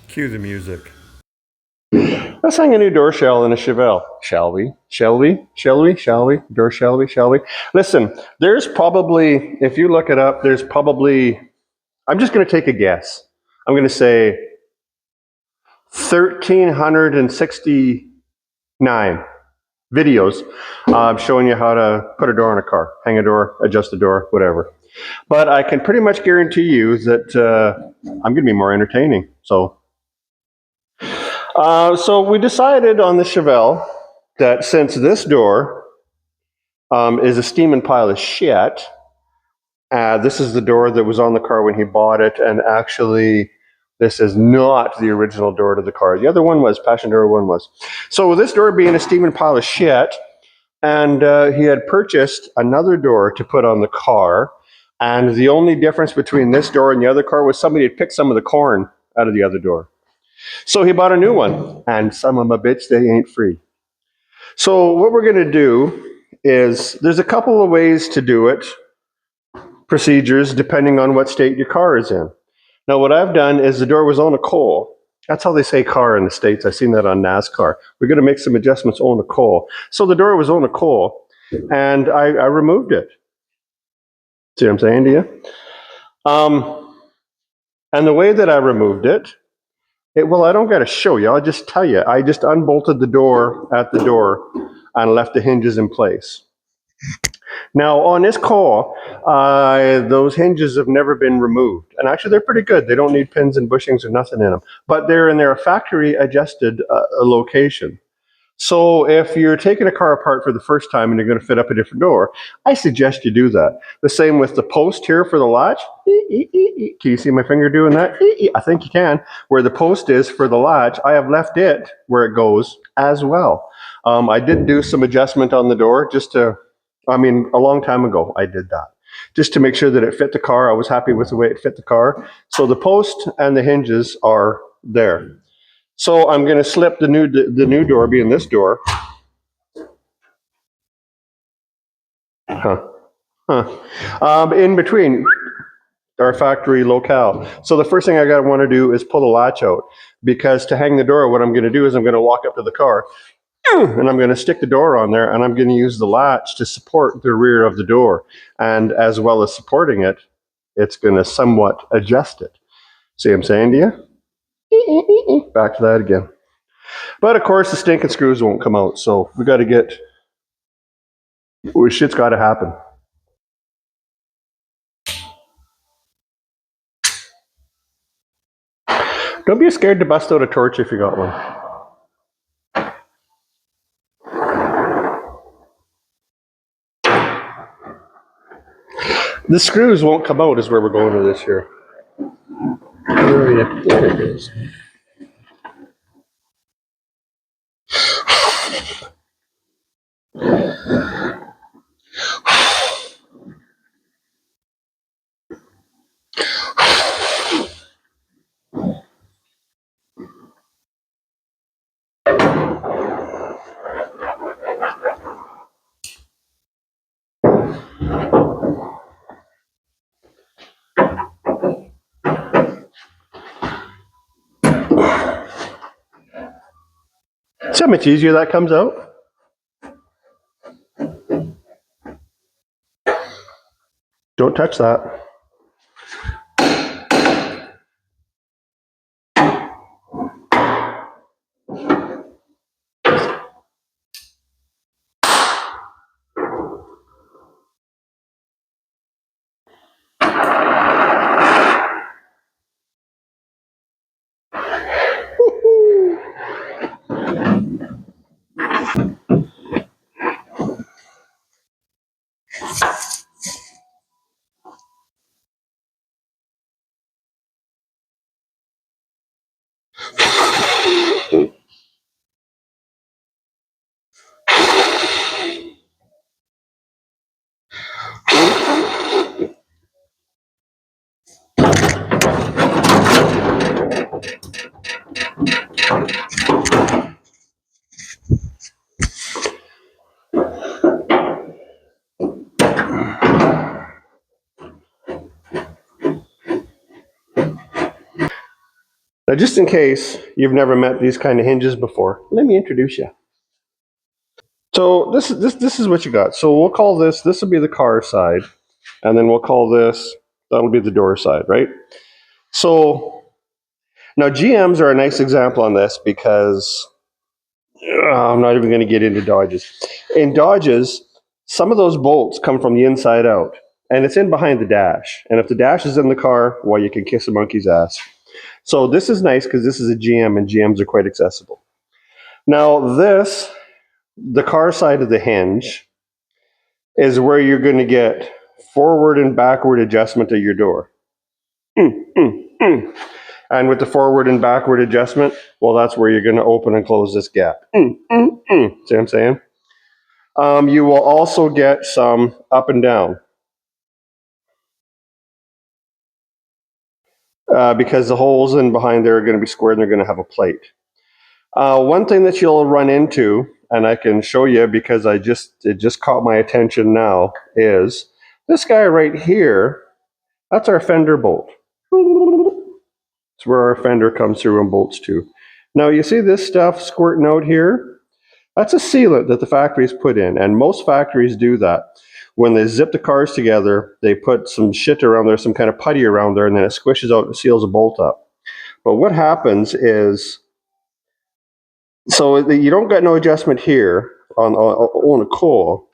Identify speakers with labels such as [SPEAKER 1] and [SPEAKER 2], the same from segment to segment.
[SPEAKER 1] Cue the music.
[SPEAKER 2] Let's hang a new door shell in a Chevelle. Shall we? Shall we? Shall we? Shall we? Door shall we? Shall we? Listen, there's probably, if you look it up, there's probably, I'm just going to take a guess. I'm going to say 1,369 videos showing you how to put a door on a car, hang a door, adjust the door, whatever. But I can pretty much guarantee you that I'm going to be more entertaining. So we decided on the Chevelle that since this door is a steaming pile of shit, this is the door that was on the car when he bought it, and actually, this is not the original door to the car. The other one was, Passion Door 1 was. So with this door being a steaming pile of shit, and he had purchased another door to put on the car, and the only difference between this door and the other car was somebody had picked some of the corn out of the other door. So he bought a new one, and some of my bitch, they ain't free. So what we're going to do is, there's a couple of ways to do it, procedures, depending on what state your car is in. Now what I've done is the door was on a coal. That's how they say car in the States. I've seen that on NASCAR. We're going to make some adjustments on a coal. So the door was on a coal, and I removed it. See what I'm saying to you? And the way that I removed it, well, I don't got to show you. I'll just tell you. I just unbolted the door at the door and left the hinges in place. Now, on this coal, those hinges have never been removed. And actually, they're pretty good. They don't need pins and bushings or nothing in them. But they're in their factory adjusted location. So if you're taking a car apart for the first time and you're going to fit up a different door, I suggest you do that. The same with the post here for the latch. Can you see my finger doing that? I think you can. Where the post is for the latch, I have left it where it goes as well. I did do some adjustment on the door a long time ago I did that. Just to make sure that it fit the car. I was happy with the way it fit the car. So the post and the hinges are there. So I'm going to slip the new door, being this door. In between our factory locale. So the first thing I got to want to do is pull the latch out, because to hang the door, what I'm going to do is I'm going to walk up to the car and I'm going to stick the door on there, and I'm going to use the latch to support the rear of the door, and as well as supporting it, it's going to somewhat adjust it. See what I'm saying to you? Back to that again. But of course, the stinking screws won't come out, so we got to get. Shit's got to happen. Don't be scared to bust out a torch if you got one. The screws won't come out is where we're going with this here. There it is. See how much easier that comes out? Don't touch that. Now, just in case you've never met these kind of hinges before, let me introduce you. So this is what you got. So we'll call this will be the car side, and then we'll call this, that'll be the door side, right? So now GMs are a nice example on this because I'm not even going to get into Dodges. In Dodges, some of those bolts come from the inside out, and it's in behind the dash. And if the dash is in the car, well, you can kiss a monkey's ass. So this is nice because this is a GM, and GMs are quite accessible. Now this, the car side of the hinge, is where you're going to get forward and backward adjustment of your door. And with the forward and backward adjustment, well, that's where you're going to open and close this gap. See what I'm saying? You will also get some up and down because the holes in behind there are going to be square and they're going to have a plate. One thing that you'll run into, and I can show you because it just caught my attention now, is this guy right here. That's our fender bolt. It's where our fender comes through and bolts to. Now you see this stuff squirting out here? That's a sealant that the factories put in, and most factories do that. When they zip the cars together, they put some shit around there, some kind of putty around there, and then it squishes out and seals a bolt up. But what happens is, so you don't get no adjustment here on a coil,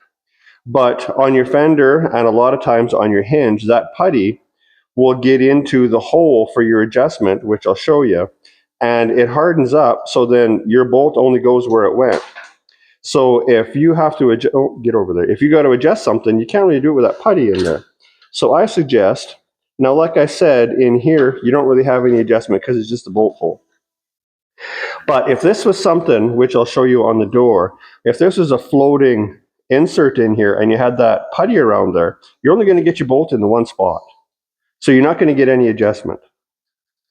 [SPEAKER 2] but on your fender and a lot of times on your hinge, that putty will get into the hole for your adjustment, which I'll show you, and it hardens up, so then your bolt only goes where it went. So if you have to adjust, get over there. If you got to adjust something, you can't really do it with that putty in there. So I suggest, now like I said, in here, you don't really have any adjustment because it's just a bolt hole. But if this was something, which I'll show you on the door, if this was a floating insert in here and you had that putty around there, you're only going to get your bolt in the one spot. So you're not going to get any adjustment.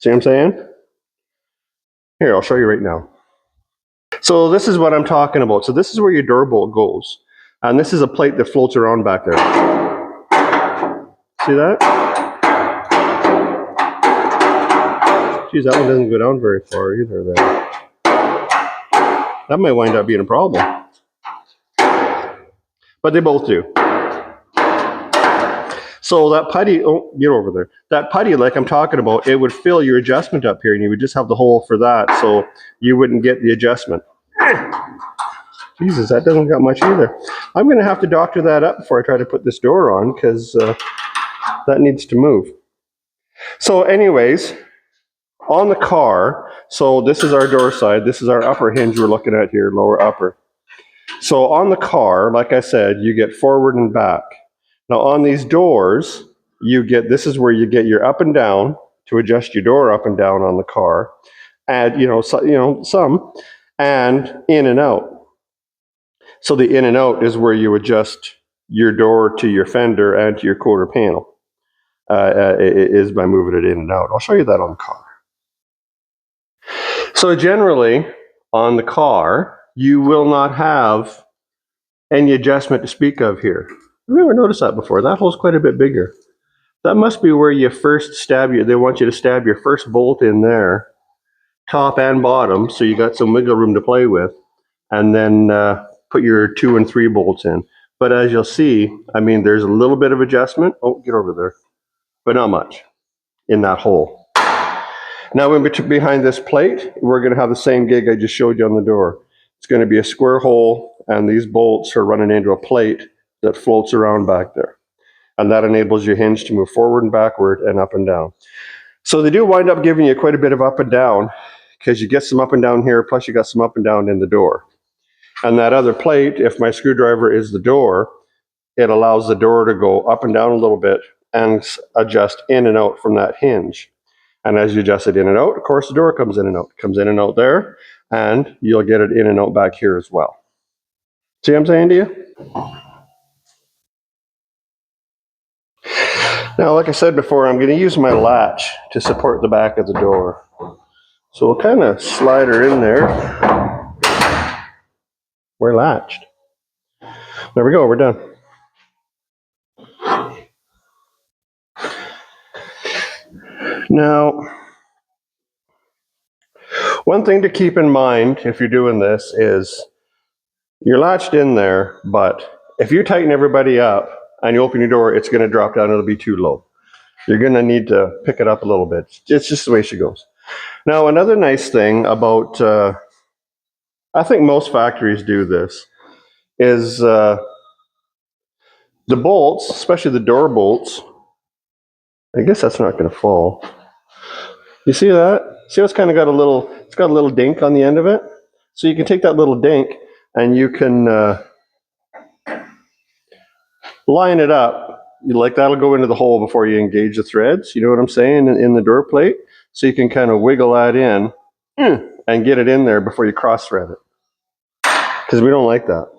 [SPEAKER 2] See what I'm saying? Here, I'll show you right now. So this is what I'm talking about. So this is where your door bolt goes. And this is a plate that floats around back there. See that? Geez, that one doesn't go down very far either there. That might wind up being a problem. But they both do. So that putty, get over there. That putty, like I'm talking about, it would fill your adjustment up here and you would just have the hole for that, so you wouldn't get the adjustment. Jesus, that doesn't got much either. I'm going to have to doctor that up before I try to put this door on because that needs to move. So anyways, on the car, so this is our door side. This is our upper hinge we're looking at here, lower upper. So on the car, like I said, you get forward and back. Now on these doors, this is where you get your up and down to adjust your door up and down on the car. Add, some, and in and out. So the in and out is where you adjust your door to your fender and to your quarter panel. Is by moving it in and out. I'll show you that on the car. So generally, on the car, you will not have any adjustment to speak of here. I've never noticed that before. That hole's quite a bit bigger. That must be where you first they want you to stab your first bolt in there, top and bottom, so you got some wiggle room to play with, and then put your 2 and 3 bolts in. But as you'll see, I mean, there's a little bit of adjustment. Oh, get over there. But not much in that hole. Now, behind this plate, we're going to have the same gig I just showed you on the door. It's going to be a square hole, and these bolts are running into a plate that floats around back there. And that enables your hinge to move forward and backward and up and down. So they do wind up giving you quite a bit of up and down because you get some up and down here, plus you got some up and down in the door. And that other plate, if my screwdriver is the door, it allows the door to go up and down a little bit and adjust in and out from that hinge. And as you adjust it in and out, of course, the door comes in and out. It comes in and out there, and you'll get it in and out back here as well. See what I'm saying to you? Now, like I said before, I'm going to use my latch to support the back of the door. So we'll kind of slide her in there. We're latched. There we go, we're done. Now, One thing to keep in mind if you're doing this is you're latched in there, but if you tighten everybody up and you open your door, it's going to drop down. It'll be too low. You're going to need to pick it up a little bit. It's just the way she goes. Now, another nice thing about, I think most factories do this, is the bolts, especially the door bolts. I guess that's not going to fall. You see that? See how it's kind of got it's got a little dink on the end of it? So you can take that little dink and you can line it up. Like that'll go into the hole before you engage the threads. You know what I'm saying? In the door plate. So you can kind of wiggle that in and get it in there before you cross thread it. Because we don't like that.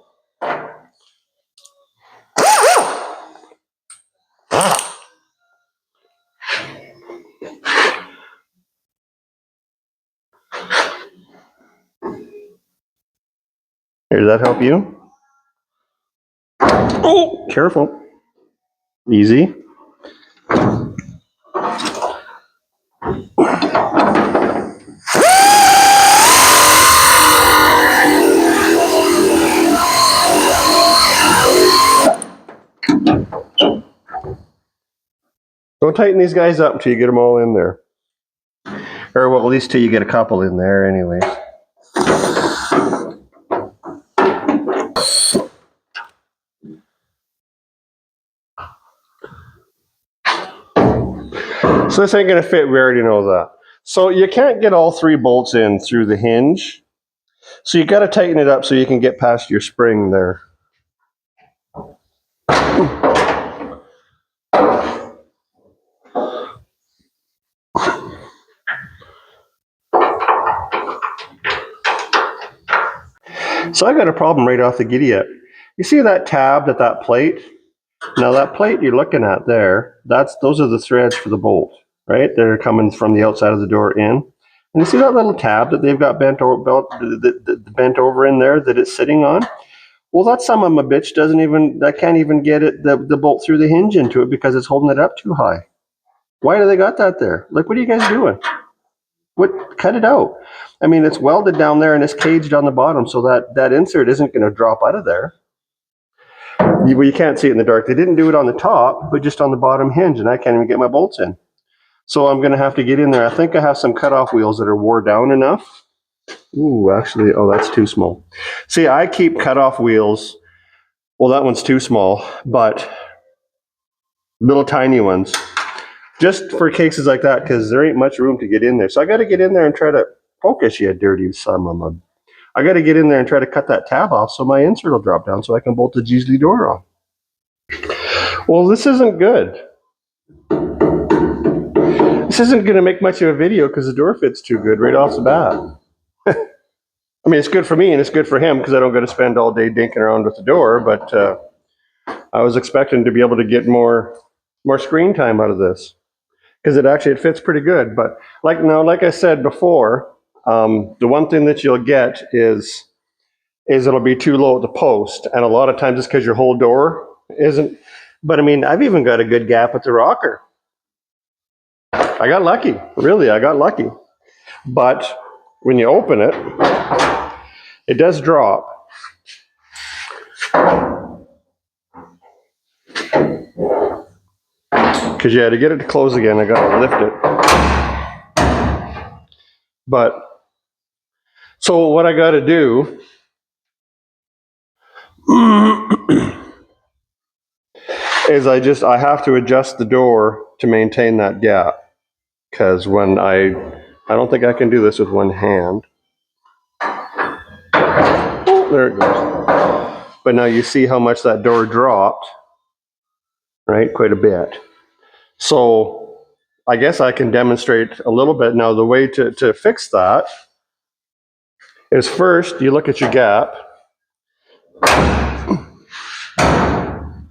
[SPEAKER 2] Here, does that help you? Oh, careful. Easy. Don't tighten these guys up until you get them all in there. Or well, at least till you get a couple in there anyways. So this ain't going to fit, we already know that. So you can't get all 3 bolts in through the hinge. So you got to tighten it up so you can get past your spring there. So I got a problem right off the giddy up. You see that tab at that plate? Now that plate you're looking at there, those are the threads for the bolt, right? They're coming from the outside of the door in. And you see that little tab that they've got bent over in there that it's sitting on? Well, that son of a bitch can't even get the bolt through the hinge into it because it's holding it up too high. Why do they got that there? Like, what are you guys doing? Cut it out. I mean, it's welded down there and it's caged on the bottom so that insert isn't going to drop out of there. You can't see it in the dark. They didn't do it on the top, but just on the bottom hinge, and I can't even get my bolts in. So I'm going to have to get in there. I think I have some cutoff wheels that are wore down enough. Ooh, actually, oh, that's too small. See, I keep cutoff wheels. Well, that one's too small, but little tiny ones. Just for cases like that, because there ain't much room to get in there. So I got to get in there and try to focus, you dirty son of a... I got to get in there and try to cut that tab off so my insert will drop down so I can bolt the Geasley door off. Well, this isn't good. This isn't going to make much of a video because the door fits too good right off the bat. I mean, it's good for me and it's good for him because I don't got to spend all day dinking around with the door, but I was expecting to be able to get more screen time out of this because it fits pretty good. But like I said before, the one thing that you'll get is it'll be too low at the post, and a lot of times it's because your whole door isn't. But I mean, I've even got a good gap at the rocker. I got lucky, really, I got lucky. But when you open it, it does drop. Because you had to get it to close again, I got to lift it. But, so what I got to do is I have to adjust the door to maintain that gap. Because when I don't think I can do this with one hand. Oh, there it goes. But now you see how much that door dropped, right? Quite a bit. So I guess I can demonstrate a little bit. Now the way to fix that is first you look at your gap.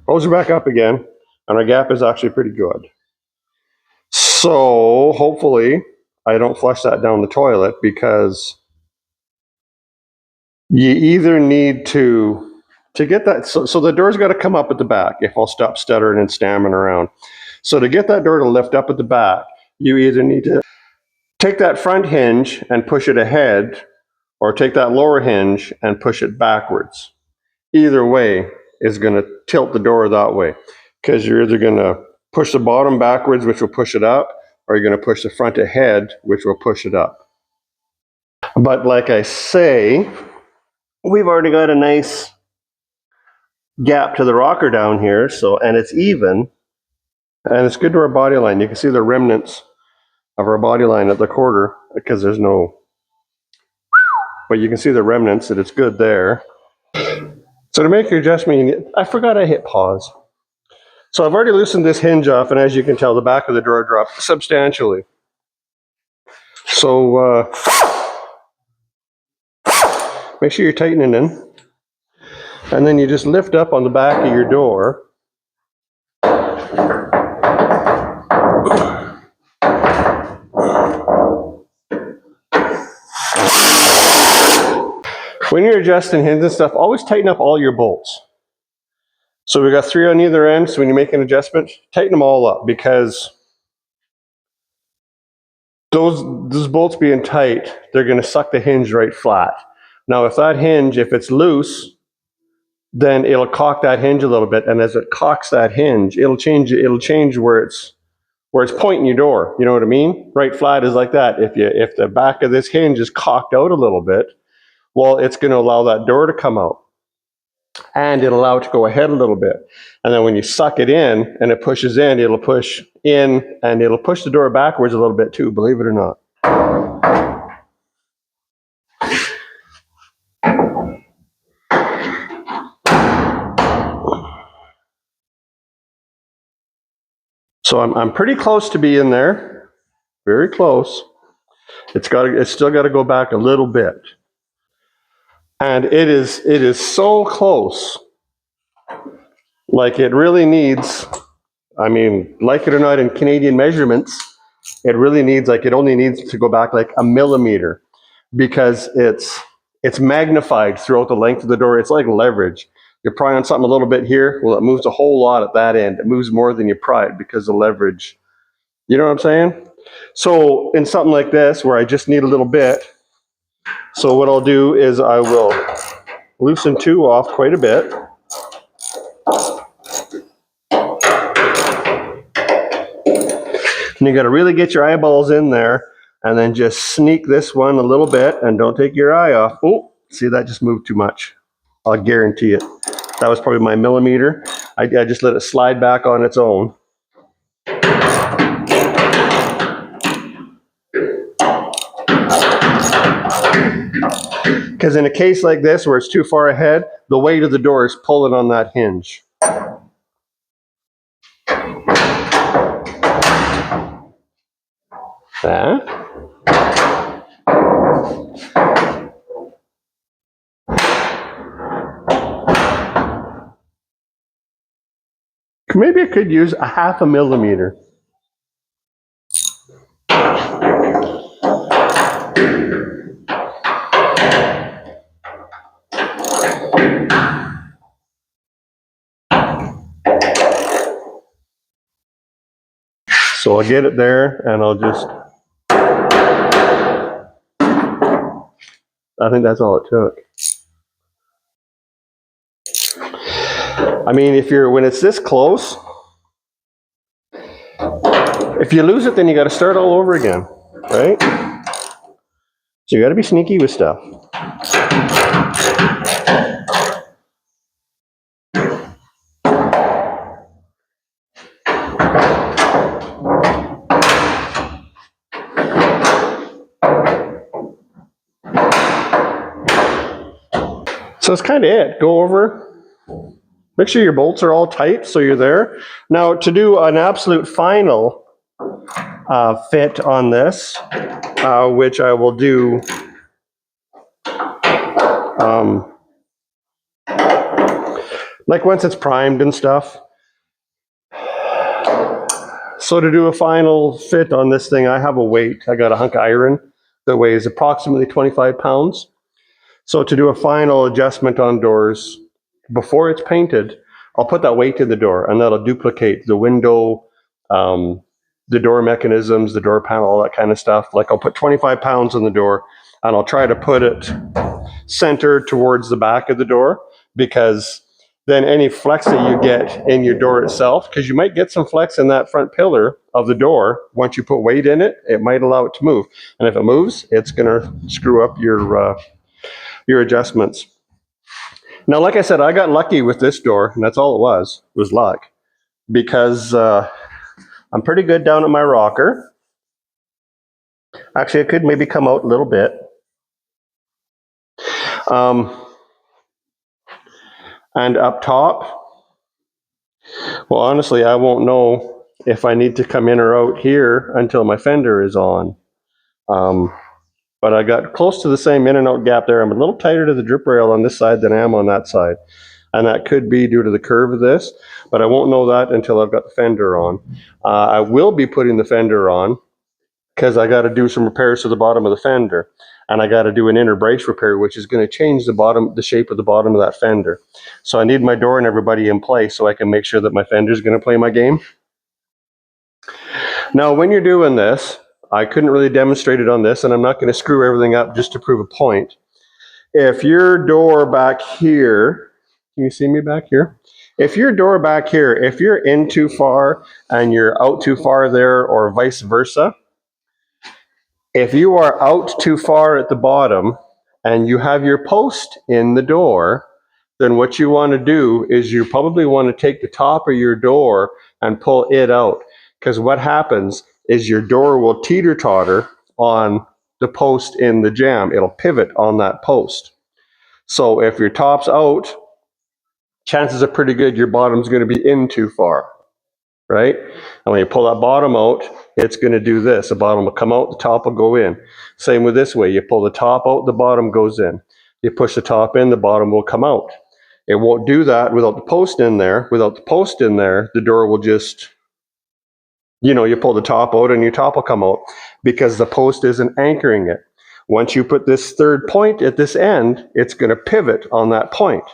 [SPEAKER 2] Close it back up again. And our gap is actually pretty good. So hopefully I don't flush that down the toilet because you either need to get that, so the door's got to come up at the back if I'll stop stuttering and stammering around. So to get that door to lift up at the back, you either need to Take that front hinge and push it ahead, or take that lower hinge and push it backwards. Either way is going to tilt the door that way, because you're either going to push the bottom backwards, which will push it up, or you're going to push the front ahead, which will push it up. But like I say, we've already got a nice gap to the rocker down here, so, and it's even, and it's good to our body line. You can see the remnants of our body line at the quarter, because there's no, but you can see the remnants that it's good there. So to make your adjustment, I forgot I hit pause. So I've already loosened this hinge off, and as you can tell, the back of the door dropped substantially. So make sure you're tightening in. And then you just lift up on the back of your door. When you're adjusting hinges and stuff, always tighten up all your bolts. So we've got 3 on either end, so when you make an adjustment, tighten them all up, because those bolts being tight, they're going to suck the hinge right flat. Now if that hinge, if it's loose, then it'll cock that hinge a little bit, and as it cocks that hinge, it'll change where it's pointing your door. You know what I mean? Right flat is like that. If the back of this hinge is cocked out a little bit, well, it's going to allow that door to come out, and it'll allow it to go ahead a little bit. And then when you suck it in and it pushes in, it'll push in and it'll push the door backwards a little bit too, believe it or not. So I'm pretty close to being there, very close. It's still got to go back a little bit, and it is so close. Like it really needs. I mean, like it or not, in Canadian measurements, it really needs, like, it only needs to go back like a millimeter, because it's magnified throughout the length of the door. It's like leverage. You're prying on something a little bit here, well, it moves a whole lot at that end. It moves more than you pry it because of leverage. You know what I'm saying? So in something like this, where I just need a little bit, so what I'll do is I will loosen 2 off quite a bit. And you got to really get your eyeballs in there, and then just sneak this one a little bit, and don't take your eye off. Oh, see, that just moved too much. I'll guarantee it. That was probably my millimeter. I just let it slide back on its own. Because in a case like this, where it's too far ahead, the weight of the door is pulling on that hinge. That. Maybe I could use a 1/2 millimeter. So I'll get it there, and I'll just, I think that's all it took. I mean, when it's this close, if you lose it, then you got to start all over again, right? So you got to be sneaky with stuff. So that's kind of it. Go over, make sure your bolts are all tight so you're there. Now, to do an absolute final fit on this, which I will do like once it's primed and stuff. So to do a final fit on this thing, I have a weight. I got a hunk of iron that weighs approximately 25 pounds. So to do a final adjustment on doors before it's painted, I'll put that weight in the door, and that'll duplicate the window the door mechanisms, the door panel, all that kind of stuff. Like I'll put 25 pounds on the door and I'll try to put it centered towards the back of the door, because then any flex that you get in your door itself, because you might get some flex in that front pillar of the door, once you put weight in it, it might allow it to move. And if it moves, it's going to screw up your adjustments. Now, like I said, I got lucky with this door, and that's all it was luck, because I'm pretty good down at my rocker. Actually, it could maybe come out a little bit. And up top, well, honestly, I won't know if I need to come in or out here until my fender is on. But I got close to the same in and out gap there. I'm a little tighter to the drip rail on this side than I am on that side. And that could be due to the curve of this, but I won't know that until I've got the fender on. I will be putting the fender on because I got to do some repairs to the bottom of the fender. And I got to do an inner brace repair, which is going to change the shape of the bottom of that fender. So I need my door and everybody in place so I can make sure that my fender is going to play my game. Now, when you're doing this, I couldn't really demonstrate it on this, and I'm not going to screw everything up just to prove a point. If your door back here, can you see me back here? If your door back here, if you're in too far and you're out too far there, or vice versa, if you are out too far at the bottom and you have your post in the door, then what you want to do is you probably want to take the top of your door and pull it out. Because what happens is your door will teeter-totter on the post in the jamb. It'll pivot on that post. So if your top's out, chances are pretty good your bottom's going to be in too far, right? And when you pull that bottom out, it's going to do this. The bottom will come out, the top will go in. Same with this way. You pull the top out, the bottom goes in. You push the top in, the bottom will come out. It won't do that without the post in there. Without the post in there, the door will just, you pull the top out and your top will come out because the post isn't anchoring it. Once you put this third point at this end, it's going to pivot on that point.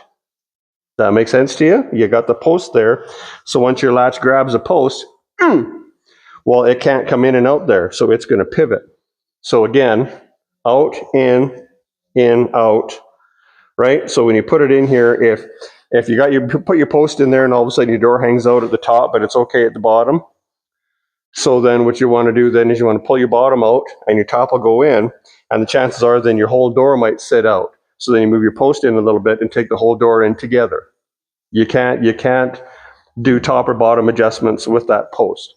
[SPEAKER 2] Does that make sense to you? You got the post there. So once your latch grabs a post, well, it can't come in and out there. So it's going to pivot. So again, out, in, out, right? So when you put it in here, if you put your post in there and all of a sudden your door hangs out at the top, but it's okay at the bottom. So then what you want to do then is you want to pull your bottom out and your top will go in, and the chances are then your whole door might sit out. So then you move your post in a little bit and take the whole door in together. You can't do top or bottom adjustments with that post.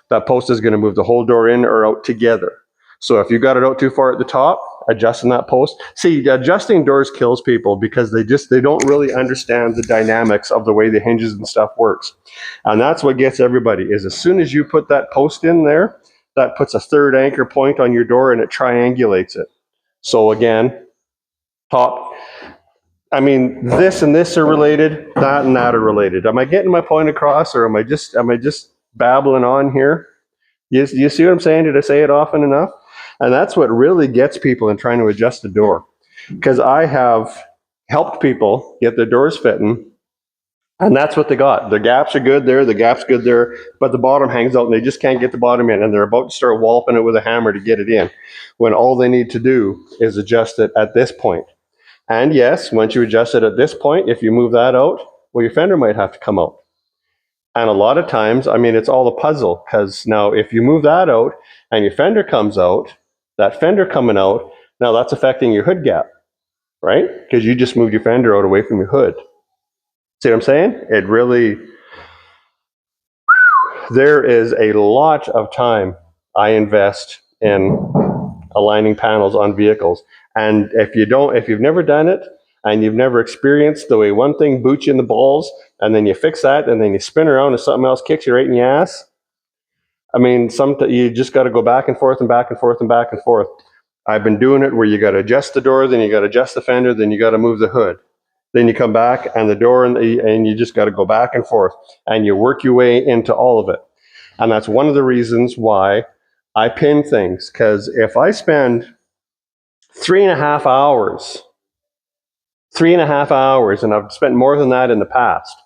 [SPEAKER 2] That post is going to move the whole door in or out together. So if you got it out too far at the top, adjusting that post. See, adjusting doors kills people because they don't really understand the dynamics of the way the hinges and stuff works. And that's what gets everybody, is as soon as you put that post in there, that puts a third anchor point on your door and it triangulates it. So again, top, I mean, this and this are related, that and that are related. Am I getting my point across, or am I just babbling on here? You see what I'm saying? Did I say it often enough? And that's what really gets people in trying to adjust the door. Because I have helped people get their doors fitting, and that's what they got. The gaps are good there, the gap's good there, but the bottom hangs out and they just can't get the bottom in, and they're about to start walloping it with a hammer to get it in, when all they need to do is adjust it at this point. And yes, once you adjust it at this point, if you move that out, well, your fender might have to come out. And a lot of times, I mean, it's all a puzzle, because now if you move that out and your fender comes out, that fender coming out, now that's affecting your hood gap, right? Because you just moved your fender out away from your hood. See what I'm saying? It really, there is a lot of time I invest in aligning panels on vehicles. And if you've never done it and you've never experienced the way one thing boots you in the balls and then you fix that and then you spin around and something else kicks you right in the ass, I mean, you just got to go back and forth and back and forth and back and forth. I've been doing it where you got to adjust the door, then you got to adjust the fender, then you got to move the hood. Then you come back and the door, and you just got to go back and forth and you work your way into all of it. And that's one of the reasons why I pin things, because if I spend 3.5 hours, and I've spent more than that in the past,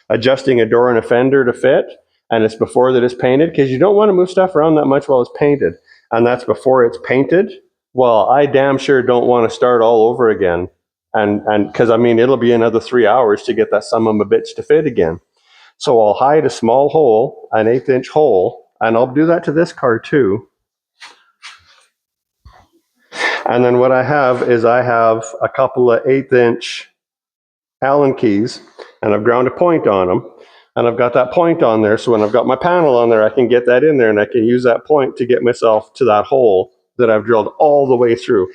[SPEAKER 2] adjusting a door and a fender to fit, and it's before that it's painted, because you don't want to move stuff around that much while it's painted. And that's before it's painted. Well, I damn sure don't want to start all over again. And because I mean, it'll be another 3 hours to get that son of a bitch to fit again. So I'll hide a small hole, an 1/8 inch hole, and I'll do that to this car too. And then what I have is I have a couple of 1/8 inch Allen keys, and I've ground a point on them. And I've got that point on there, so when I've got my panel on there, I can get that in there, and I can use that point to get myself to that hole that I've drilled all the way through.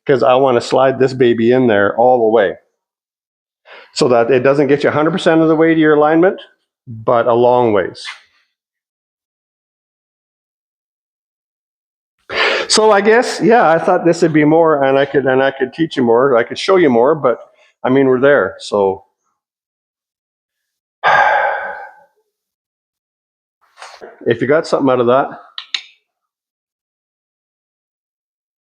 [SPEAKER 2] Because I want to slide this baby in there all the way, so that it doesn't get you 100% of the way to your alignment, but a long ways. So I guess, yeah, I thought this would be more, and I could teach you more, I could show you more, but I mean, we're there, so. If you got something out of that,